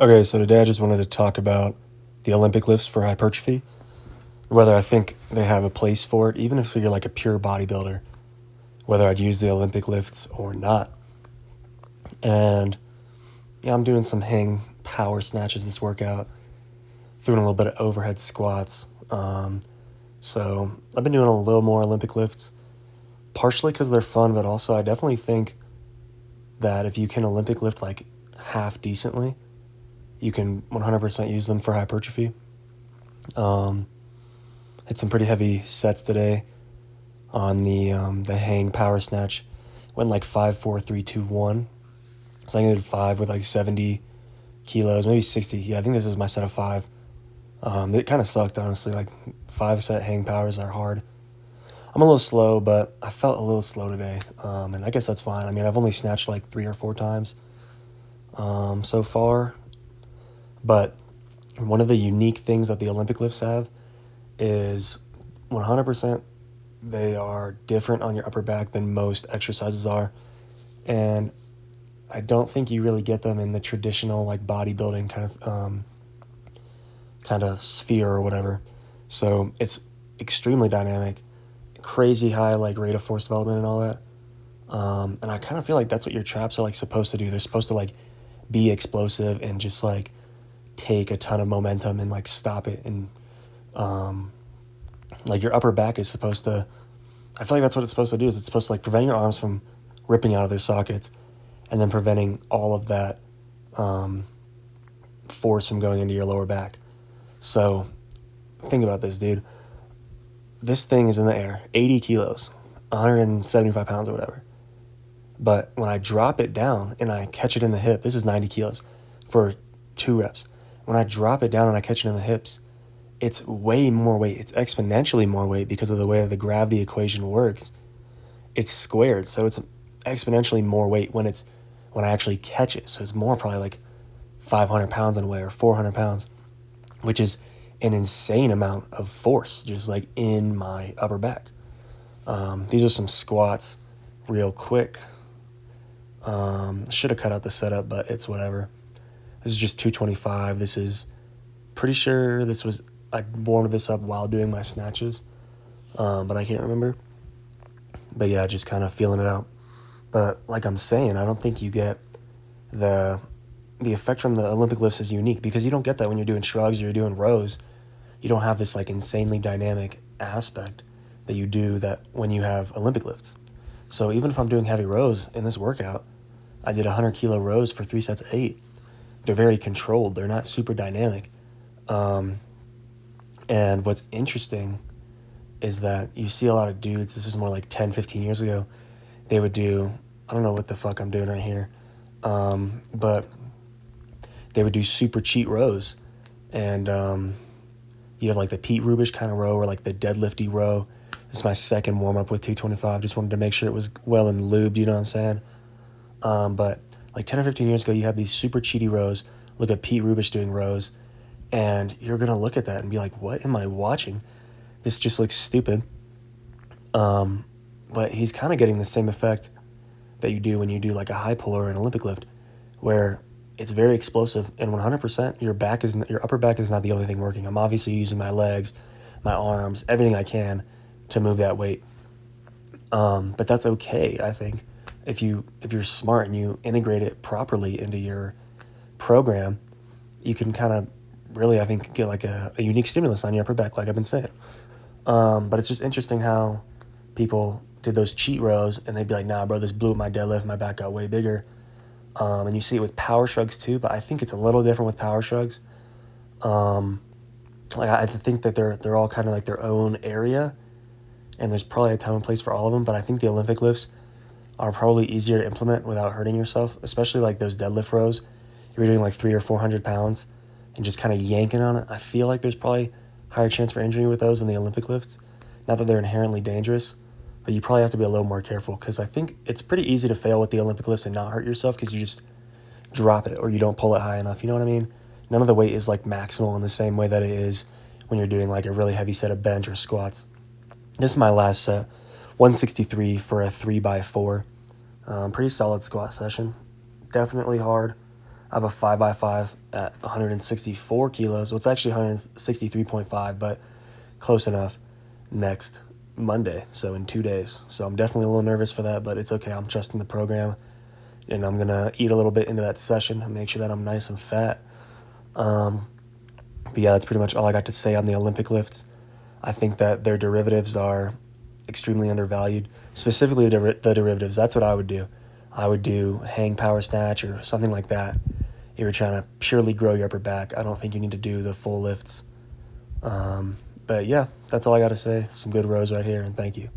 Okay, so today I just wanted to talk about the Olympic lifts for hypertrophy, whether I think they have a place for it, even if you're like a pure bodybuilder, whether I'd use the Olympic lifts or not. And yeah, I'm doing some hang power snatches this workout, doing a little bit of overhead squats. So I've been doing a little more Olympic lifts, partially because they're fun, but also I definitely think that if you can Olympic lift like half decently, you can 100% use them for hypertrophy. Um, Had some pretty heavy sets today on the hang power snatch. Went like 5, 4, 3, 2, 1. So I think I did 5 with like 70 kilos, maybe 60. Yeah, I think this is my set of 5. It kind of sucked, honestly. Like 5 set hang powers are hard. I'm a little slow, but I felt a little slow today. And I guess that's fine. I mean, I've only snatched like 3 or 4 times so far. But one of the unique things that the Olympic lifts have is 100% they are different on your upper back than most exercises are. And I don't think you really get them in the traditional like bodybuilding kind of sphere or whatever. So it's extremely dynamic, crazy high like rate of force development and all that. And I kind of feel like that's what your traps are like supposed to do. They're supposed to like be explosive and just like take a ton of momentum and like stop it. And like your upper back is supposed to, I feel like that's what it's supposed to do. Is it's supposed to like prevent your arms from ripping out of their sockets, and then preventing all of that force from going into your lower back. So think about this, dude. This thing is in the air, 80 kilos, 175 pounds or whatever. But when I drop it down and I catch it in the hip, this is 90 kilos for 2 reps. When I drop it down and I catch it in the hips, it's way more weight. It's exponentially more weight because of the way the gravity equation works. It's squared, so it's exponentially more weight when I actually catch it. So it's more probably like 500 pounds on weight or 400 pounds, which is an insane amount of force just like in my upper back. These are some squats real quick. Should have cut out the setup, but it's whatever. This is just 225. This is pretty sure I warmed this up while doing my snatches, but I can't remember. But yeah, just kind of feeling it out. But like I'm saying, I don't think you get the effect from the Olympic lifts is unique because you don't get that when you're doing shrugs or you're doing rows. You don't have this like insanely dynamic aspect that you do that when you have Olympic lifts. So even if I'm doing heavy rows in this workout, I did 100 kilo rows for 3 sets of 8. They're very controlled. They're not super dynamic. And what's interesting is that you see a lot of dudes, this is more like 10, 15 years ago, they would do, I don't know what the fuck I'm doing right here, but they would do super cheat rows. And you have like the Pete Rubish kind of row or like the deadlifty row. This is my second warm up with 225. Just wanted to make sure it was well and lubed, you know what I'm saying? But like 10 or 15 years ago, you have these super cheaty rows. Look at Pete Rubish doing rows, and you're going to look at that and be like, what am I watching? This just looks stupid. But he's kind of getting the same effect that you do when you do like a high pull or an Olympic lift, where it's very explosive and 100% your upper back is not the only thing working. I'm obviously using my legs, my arms, everything I can to move that weight. But that's okay, I think. If you're smart and you integrate it properly into your program, you can kind of really, I think, get like a unique stimulus on your upper back, like I've been saying. But it's just interesting how people did those cheat rows and they'd be like, nah, bro, this blew up my deadlift. My back got way bigger. And you see it with power shrugs too, but I think it's a little different with power shrugs. Like I think that they're all kind of like their own area, and there's probably a time and place for all of them. But I think the Olympic lifts are probably easier to implement without hurting yourself, especially like those deadlift rows. If you're doing like 300 or 400 pounds and just kind of yanking on it, I feel like there's probably higher chance for injury with those than the Olympic lifts. Not that they're inherently dangerous, but you probably have to be a little more careful because I think it's pretty easy to fail with the Olympic lifts and not hurt yourself because you just drop it or you don't pull it high enough. You know what I mean? None of the weight is like maximal in the same way that it is when you're doing like a really heavy set of bench or squats. This is my last set, 163 for a 3x4. Pretty solid squat session. Definitely hard. I have a 5x5 at 164 kilos. Well, it's actually 163.5, but close enough, next Monday, so in 2 days. So I'm definitely a little nervous for that, but it's okay. I'm trusting the program, and I'm going to eat a little bit into that session and make sure that I'm nice and fat. But yeah, that's pretty much all I got to say on the Olympic lifts. I think that their derivatives are extremely undervalued, specifically the derivatives. That's what I would do. I would do hang power snatch or something like that. If you're trying to purely grow your upper back, I don't think you need to do the full lifts. But yeah, that's all I got to say. Some good rows right here, and thank you.